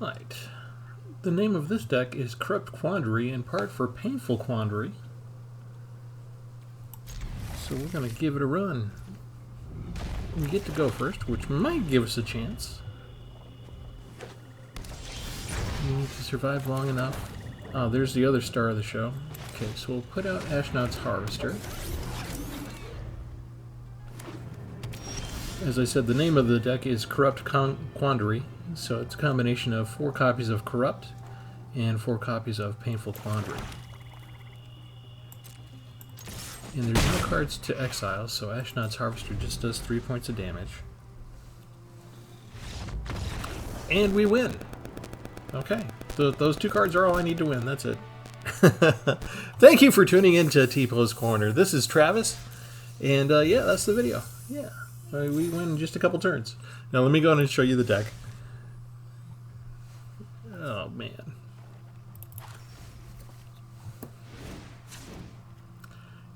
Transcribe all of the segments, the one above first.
Right. The name of this deck is Corrupt Quandary, in part for Painful Quandary. So we're going to give it a run. We get to go first, which might give us a chance. We need to survive long enough. Oh, there's the other star of the show. Okay, so we'll put out Ashnod's Harvester. As I said, the name of the deck is Corrupt Quandary, so it's a combination of 4 copies of Corrupt and 4 copies of Painful Quandary. And there's no cards to exile, so Ashnod's Harvester just does 3 points of damage. And we win! Okay, so those 2 cards are all I need to win, that's it. Thank you for tuning in to Tpull's Corner. This is Travis, and yeah, that's the video. Yeah, we win in just a couple turns. Now let me go on and show you the deck. Oh, man.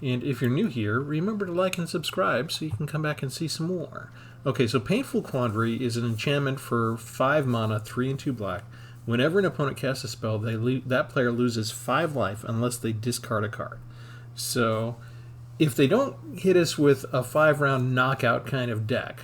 And if you're new here, remember to like and subscribe so you can come back and see some more. Okay, so Painful Quandary is an enchantment for 5 mana, 3 and 2 black. Whenever an opponent casts a spell, that player loses 5 life unless they discard a card. So if they don't hit us with a 5-round knockout kind of deck,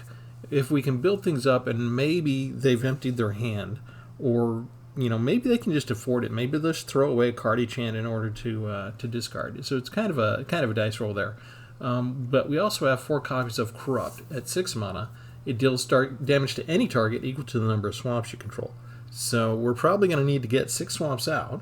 if we can build things up and maybe they've emptied their hand, or maybe they can just afford it. Maybe they'll just throw away a card each hand in order to discard it. So it's kind of a dice roll there. But we also have 4 copies of Corrupt at 6 mana. It deals damage to any target equal to the number of swamps you control. So we're probably going to need to get 6 swamps out.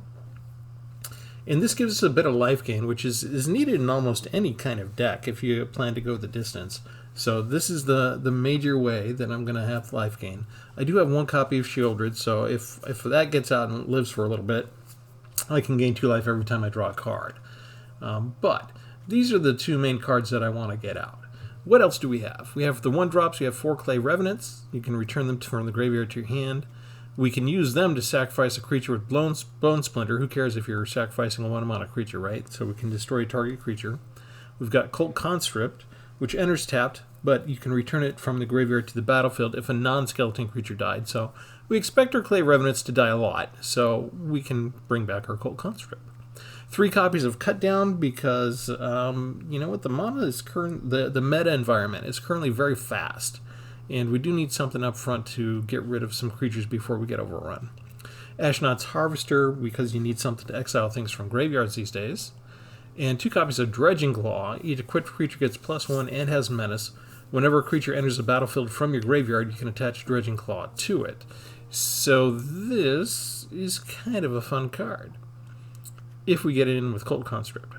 And this gives us a bit of life gain, which is needed in almost any kind of deck if you plan to go the distance. So this is the major way that I'm going to have life gain. I do have 1 copy of Shieldred, so if that gets out and lives for a little bit, I can gain 2 life every time I draw a card. But these are the 2 main cards that I want to get out. What else do we have? We have the 1-drops. We have 4 Clay Revenants. You can return them from the graveyard to your hand. We can use them to sacrifice a creature with Bone Splinter. Who cares if you're sacrificing a 1-mana creature, right? So we can destroy a target creature. We've got Cult Conscript, which enters tapped, but you can return it from the graveyard to the battlefield if a non-skeleton creature died. So we expect our Clay Revenants to die a lot, so we can bring back our Cult Conscript. 3 copies of Cut Down because, you know what, the mana is the meta environment is currently very fast, and we do need something up front to get rid of some creatures before we get overrun. Ashnod's Harvester because you need something to exile things from graveyards these days. And 2 copies of Dredging Claw. Each equipped creature gets +1 and has Menace. Whenever a creature enters the battlefield from your graveyard, you can attach Dredging Claw to it. So this is kind of a fun card, if we get it in with Cult Conscript.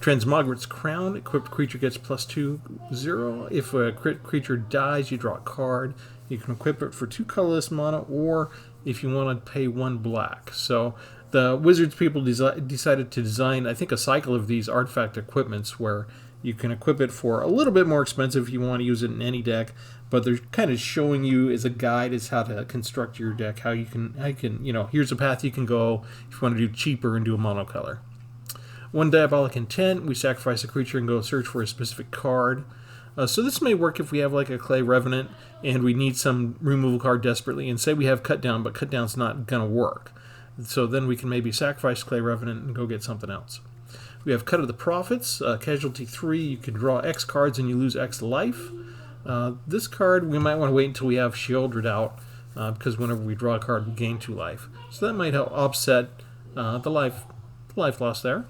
Transmogrift's Crown. Equipped creature gets +2/0. If a creature dies, you draw a card. You can equip it for 2 colorless mana, or if you want to pay 1 black. So the Wizards people decided to design, I think, a cycle of these artifact equipments where you can equip it for a little bit more expensive if you want to use it in any deck, but they're kind of showing you as a guide as how to construct your deck, how you can, here's a path you can go if you want to do cheaper and do a monocolor. 1 Diabolic Intent, we sacrifice a creature and go search for a specific card. So this may work if we have like a Clay Revenant and we need some removal card desperately, and say we have Cut Down, but Cut Down's not going to work. So then we can maybe sacrifice Clay Revenant and go get something else. We have Cut of the Prophets, Casualty 3, you can draw X cards and you lose X life. This card, we might want to wait until we have Shieldred out, because whenever we draw a card, we gain 2 life. So that might help offset the life loss there.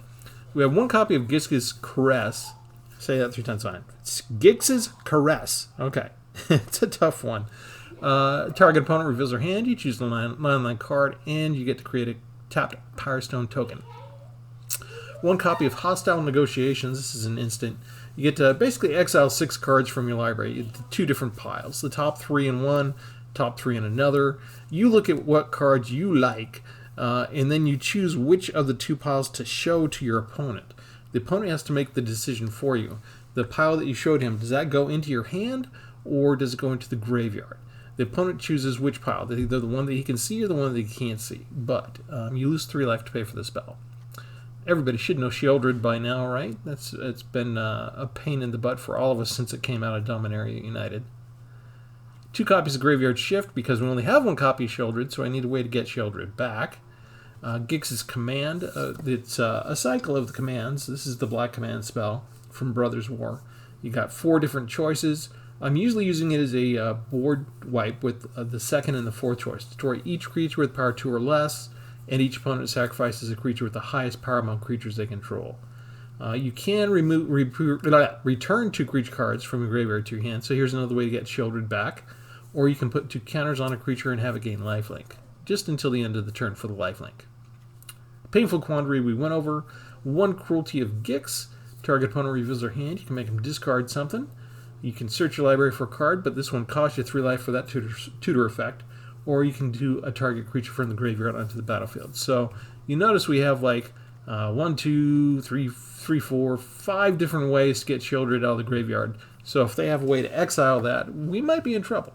We have 1 copy of Gix's Caress. Say that 3 times fine. It's Gix's Caress. Okay. It's a tough one. Target opponent reveals their hand. You choose the landline card, and you get to create a tapped Power Stone token. 1 copy of Hostile Negotiations. This is an instant. You get to basically exile 6 cards from your library. 2 different piles. The top 3 in one, top 3 in another. You look at what cards you like, and then you choose which of the 2 piles to show to your opponent. The opponent has to make the decision for you. The pile that you showed him, does that go into your hand, or does it go into the graveyard? The opponent chooses which pile, either the one that he can see or the one that he can't see. But you lose 3 life to pay for the spell. Everybody should know Shieldred by now, right? It's been a pain in the butt for all of us since it came out of Dominaria United. 2 copies of Graveyard Shift because we only have 1 copy of Sheoldred, so I need a way to get Sheoldred back. Gix's Command, it's a cycle of the commands. This is the black command spell from Brothers War. You got 4 different choices. I'm usually using it as a board wipe with the second and the 4th choice. Destroy each creature with power 2 or less, and each opponent sacrifices a creature with the highest power among creatures they control. You can return 2 creature cards from your graveyard to your hand, so here's another way to get Sheoldred back. Or you can put 2 counters on a creature and have it gain lifelink, just until the end of the turn for the lifelink. Painful Quandary we went over. 1 Cruelty of Gix. Target opponent reveals their hand. You can make them discard something. You can search your library for a card, but this one costs you 3 life for that tutor effect. Or you can do a target creature from the graveyard onto the battlefield. So you notice we have like 1, 2, 3, 4, 5 different ways to get Sheoldred out of the graveyard. So if they have a way to exile that, we might be in trouble.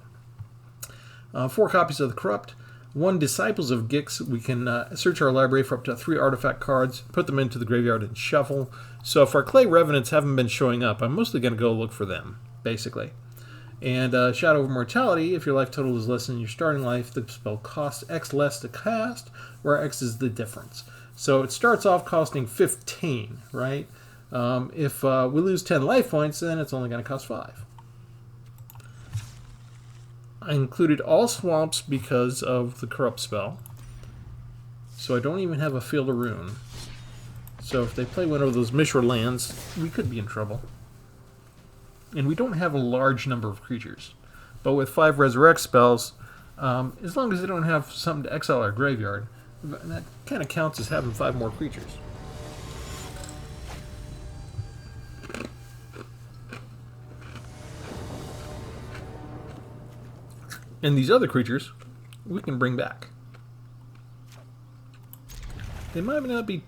4 copies of the Corrupt. 1 Disciples of Gix. We can search our library for up to 3 artifact cards, put them into the graveyard and shuffle. So if our Clay Revenants haven't been showing up, I'm mostly going to go look for them, basically. And Shadow of Mortality, if your life total is less than your starting life, the spell costs X less to cast, where X is the difference. So it starts off costing 15, right? If we lose 10 life points, then it's only going to cost 5. I included all swamps because of the Corrupt spell. So I don't even have a Field of Ruin. So if they play one of those Mishra lands, we could be in trouble. And we don't have a large number of creatures. But with 5 Resurrect spells, as long as they don't have something to exile our graveyard, that kind of counts as having 5 more creatures. And these other creatures, we can bring back. They might not be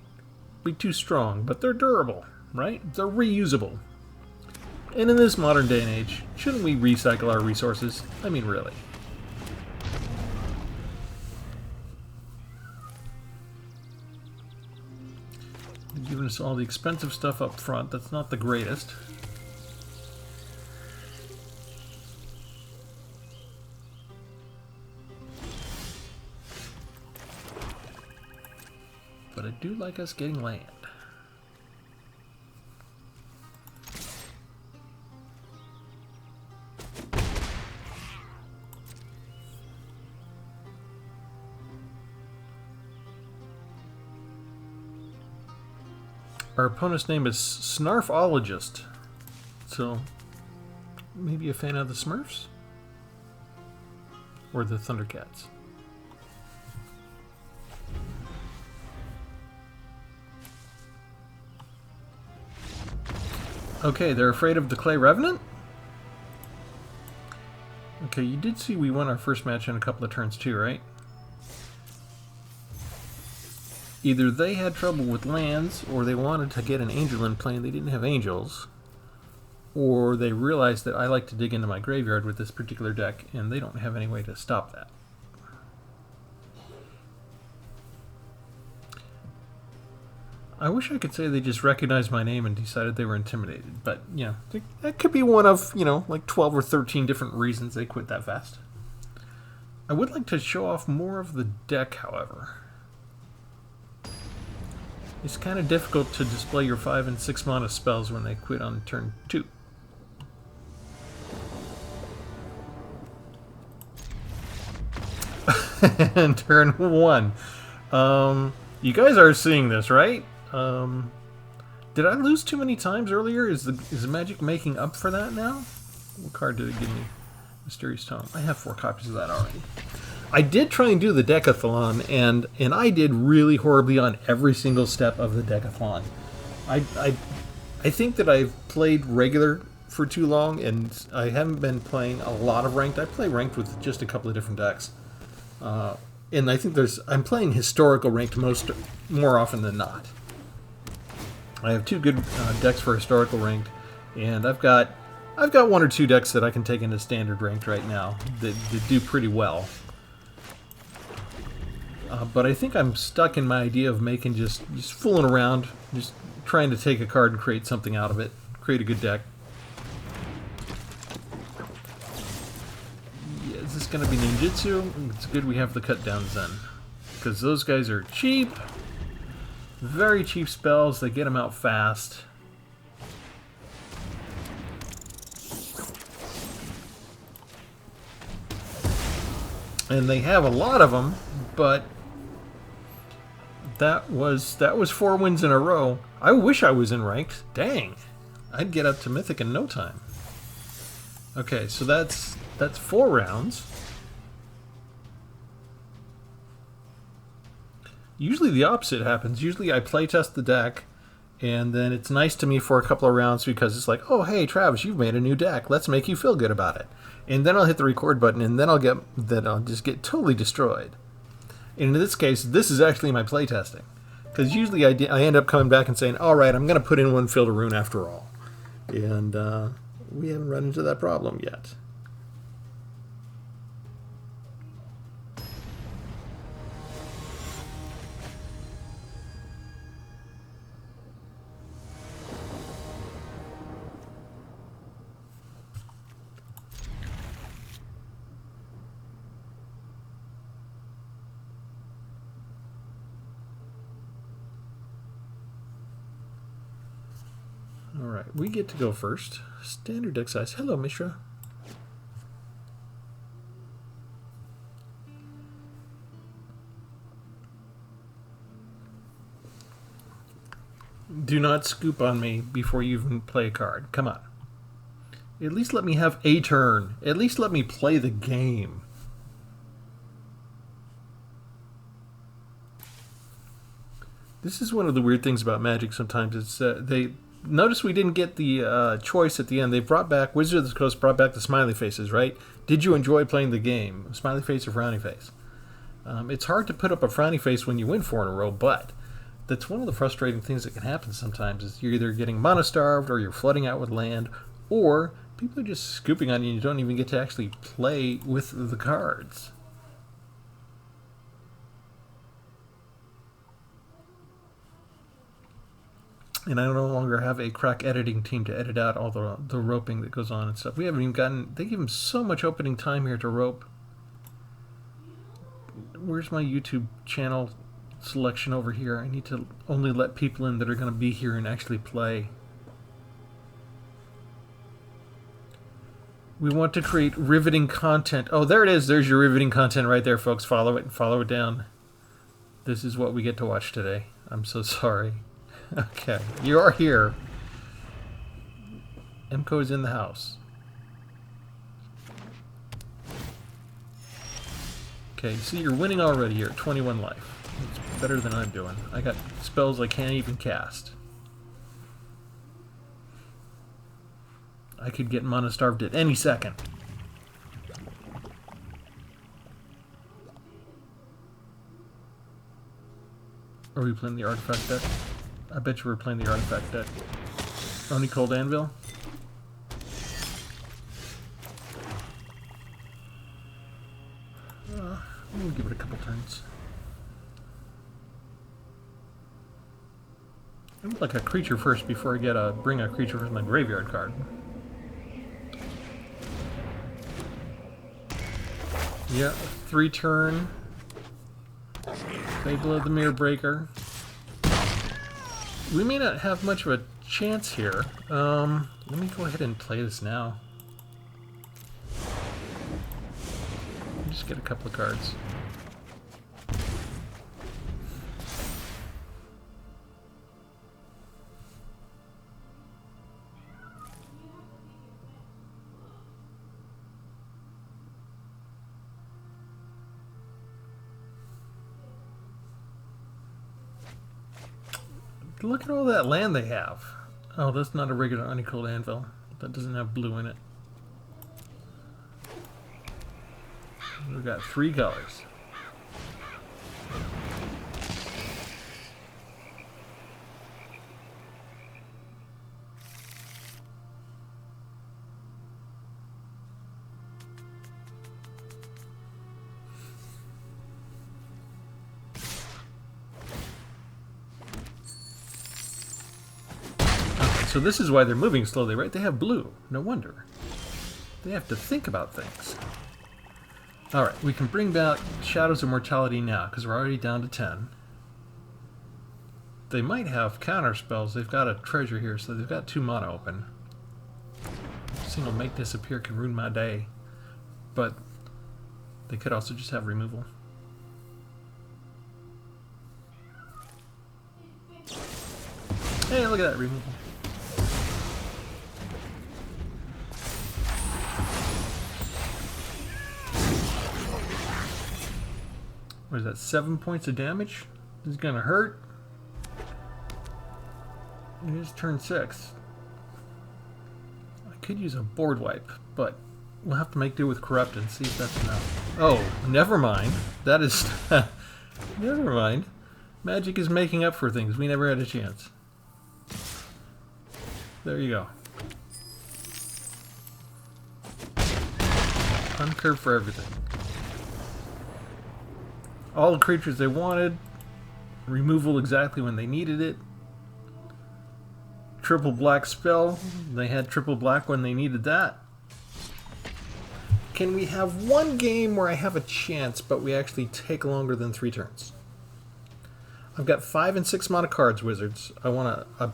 too strong, but they're durable, right? They're reusable. And in this modern day and age, shouldn't we recycle our resources? I mean, really. They've given us all the expensive stuff up front. That's not the greatest. But I do like us getting land. Our opponent's name is Snarfologist. So, maybe a fan of the Smurfs? Or the Thundercats? Okay, they're afraid of the Clay Revenant? Okay, you did see we won our first match in a couple of turns too, right? Either they had trouble with lands, or they wanted to get an angel in play and they didn't have angels, or they realized that I like to dig into my graveyard with this particular deck and they don't have any way to stop that. I wish I could say they just recognized my name and decided they were intimidated, but, you know, that could be one of, you know, like 12 or 13 different reasons they quit that fast. I would like to show off more of the deck, however. It's kind of difficult to display your 5 and 6 mana spells when they quit on turn 2. And turn 1. You guys are seeing this, right? Did I lose too many times earlier? Is the magic making up for that now? What card did it give me? Mysterious Tome. I have 4 copies of that already. I did try and do the decathlon, and I did really horribly on every single step of the decathlon. I think that I've played regular for too long, and I haven't been playing a lot of ranked. I play ranked with just a couple of different decks. And I think I'm playing historical ranked more often than not. I have 2 good decks for historical ranked, and I've got 1 or 2 decks that I can take into standard ranked right now that do pretty well. But I think I'm stuck in my idea of making just fooling around, just trying to take a card and create something out of it, create a good deck. this going to be ninjutsu? It's good we have the cut downs then. Because those guys are cheap. Very cheap spells. They get them out fast. And they have a lot of them, but that was 4 wins in a row. I wish I was in ranked. Dang. I'd get up to Mythic in no time. Okay, so that's 4 rounds. Usually the opposite happens. Usually I playtest the deck, and then it's nice to me for a couple of rounds because it's like, oh, hey, Travis, you've made a new deck. Let's make you feel good about it. And then I'll hit the record button, and then I'll just get totally destroyed. And in this case, this is actually my playtesting. Because usually I end up coming back and saying, all right, I'm going to put in one Field of Ruin after all. And we haven't run into that problem yet. Alright, we get to go first. Standard deck size. Hello, Mishra. Do not scoop on me before you even play a card. Come on. At least let me have a turn. At least let me play the game. This is one of the weird things about Magic sometimes. It's they... Notice we didn't get the choice at the end. They brought back, Wizards of the Coast brought back the smiley faces, right? Did you enjoy playing the game? Smiley face or frowny face? It's hard to put up a frowny face when you win 4 in a row, but that's one of the frustrating things that can happen sometimes is you're either getting mono-starved or you're flooding out with land, or people are just scooping on you and you don't even get to actually play with the cards. And I no longer have a crack editing team to edit out all the roping that goes on and stuff. We haven't even gotten... They give them so much opening time here to rope. Where's my YouTube channel selection over here? I need to only let people in that are going to be here and actually play. We want to create riveting content. Oh, there it is. There's your riveting content right there, folks. Follow it and follow it down. This is what we get to watch today. I'm so sorry. Okay, you are here. MCO is in the house. Okay, see, you're winning already. You're at 21 life. It's better than I'm doing. I got spells I can't even cast. I could get mono-starved at any second. Are we playing the artifact deck? I bet you we're playing the artifact deck. Oni Cold Anvil? We'll give it a couple turns. I would like a creature first before I get bring a creature from the graveyard card. Yeah, 3 turn. Fable of the Mirror Breaker. We may not have much of a chance here. Let me go ahead and play this now. Just get a couple of cards. Look at all that land they have. Oh, that's not a regular Honeycold Anvil. That doesn't have blue in it. We've got 3 colors. So this is why they're moving slowly, right? They have blue. No wonder. They have to think about things. Alright, we can bring back Shadows of Mortality now, because we're already down to 10. They might have counter spells. They've got a treasure here, so they've got 2 mana open. Single make disappear can ruin my day. But they could also just have removal. Hey, look at that removal. What is that, 7 points of damage? This is gonna hurt. It is turn 6. I could use a board wipe, but we'll have to make do with corrupt and see if that's enough. Oh, never mind. That is... never mind. Magic is making up for things. We never had a chance. There you go. Uncurve for everything. All the creatures they wanted. Removal exactly when they needed it. Triple black spell. They had triple black when they needed that. Can we have one game where I have a chance, but we actually take longer than 3 turns? I've got 5 and 6 mana cards, Wizards. I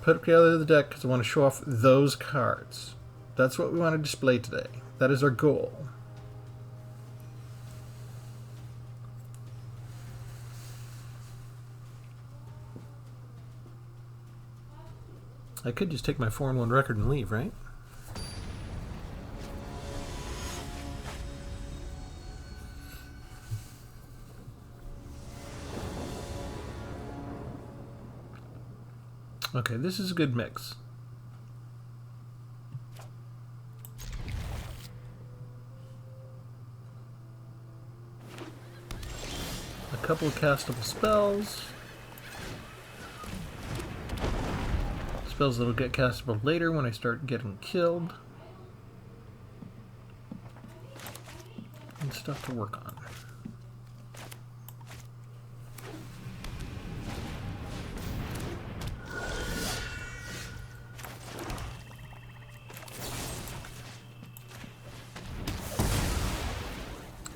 put together the deck because I want to show off those cards. That's what we want to display today. That is our goal. I could just take my 4-1 record and leave, right? Okay, this is a good mix. A couple of castable spells. Spells that'll get castable later when I start getting killed. And stuff to work on.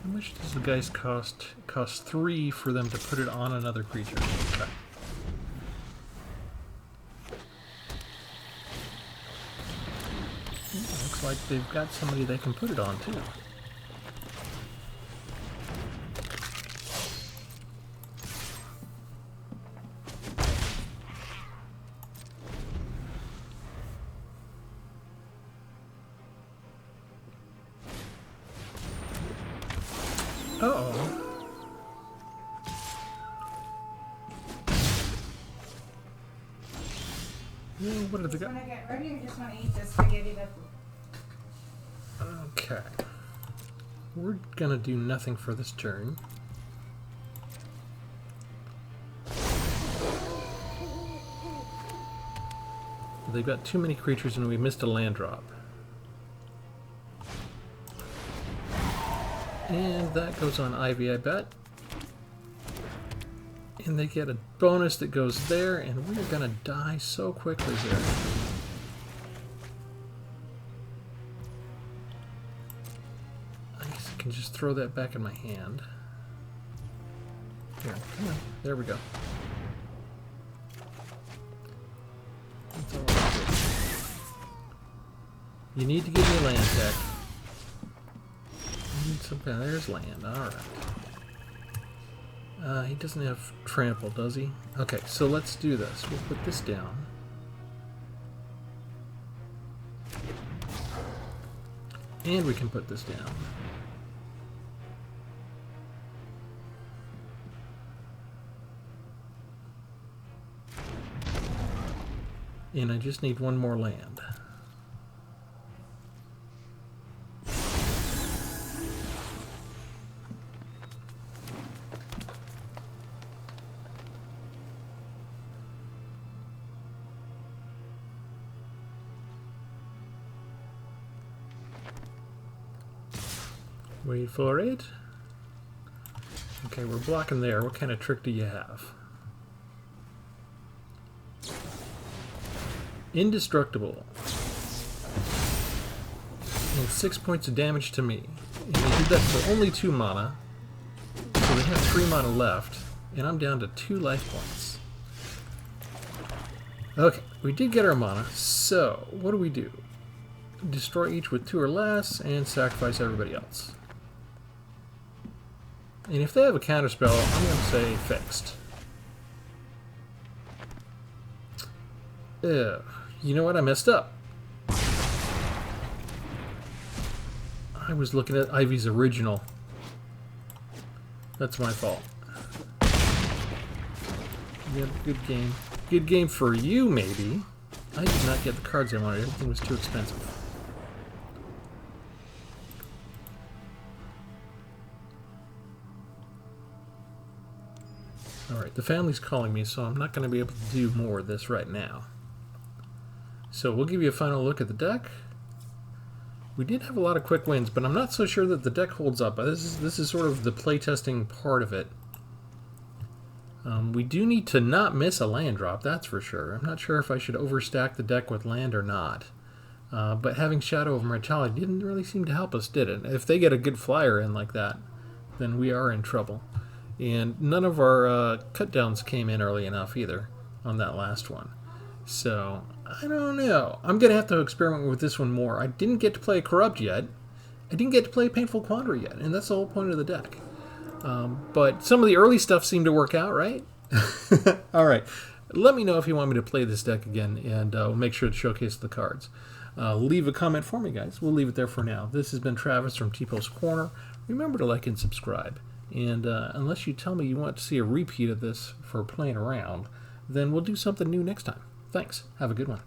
How much does the Geist cost? It costs 3 for them to put it on another creature. Okay. Looks like they've got somebody they can put it on too. Uh-oh. Yeah, what did they got? Want to get ready or just want to eat this spaghetti that... Okay. We're gonna do nothing for this turn. They've got too many creatures and we missed a land drop. And that goes on Ivy, I bet. And they get a bonus that goes there, and we're gonna die so quickly here. I guess I can just throw that back in my hand. Here, come on. There we go. That's all right. You need to give me land tech. There's land, alright. He doesn't have trample, does he? Okay, so let's do this. We'll put this down. And we can put this down. And I just need one more land. Wait for it. Okay, we're blocking there. What kind of trick do you have? Indestructible. And 6 points of damage to me. And they did that for only 2 mana. So they have 3 mana left. And I'm down to 2 life points. Okay, we did get our mana. So, what do? Destroy each with 2 or less and sacrifice everybody else. And if they have a counterspell, I'm going to say fixed. You know what? I messed up. I was looking at Ivy's original. That's my fault. Yep, good game. Good game for you, maybe. I did not get the cards I wanted. Everything was too expensive. Alright, the family's calling me, so I'm not going to be able to do more of this right now. So we'll give you a final look at the deck. We did have a lot of quick wins, but I'm not so sure that the deck holds up. This is sort of the playtesting part of it. We do need to not miss a land drop, that's for sure. I'm not sure if I should overstack the deck with land or not. But having Shadow of Mortality didn't really seem to help us, did it? If they get a good flyer in like that, then we are in trouble. And none of our cut downs came in early enough either on that last one. So, I don't know. I'm going to have to experiment with this one more. I didn't get to play Corrupt yet. I didn't get to play Painful Quandary yet, and that's the whole point of the deck. But some of the early stuff seemed to work out, right? All right. Let me know if you want me to play this deck again, and we'll make sure to showcase the cards. Leave a comment for me, guys. We'll leave it there for now. This has been Travis from Tpull's Corner. Remember to like and subscribe. And unless you tell me you want to see a repeat of this for playing around, then we'll do something new next time. Thanks. Have a good one.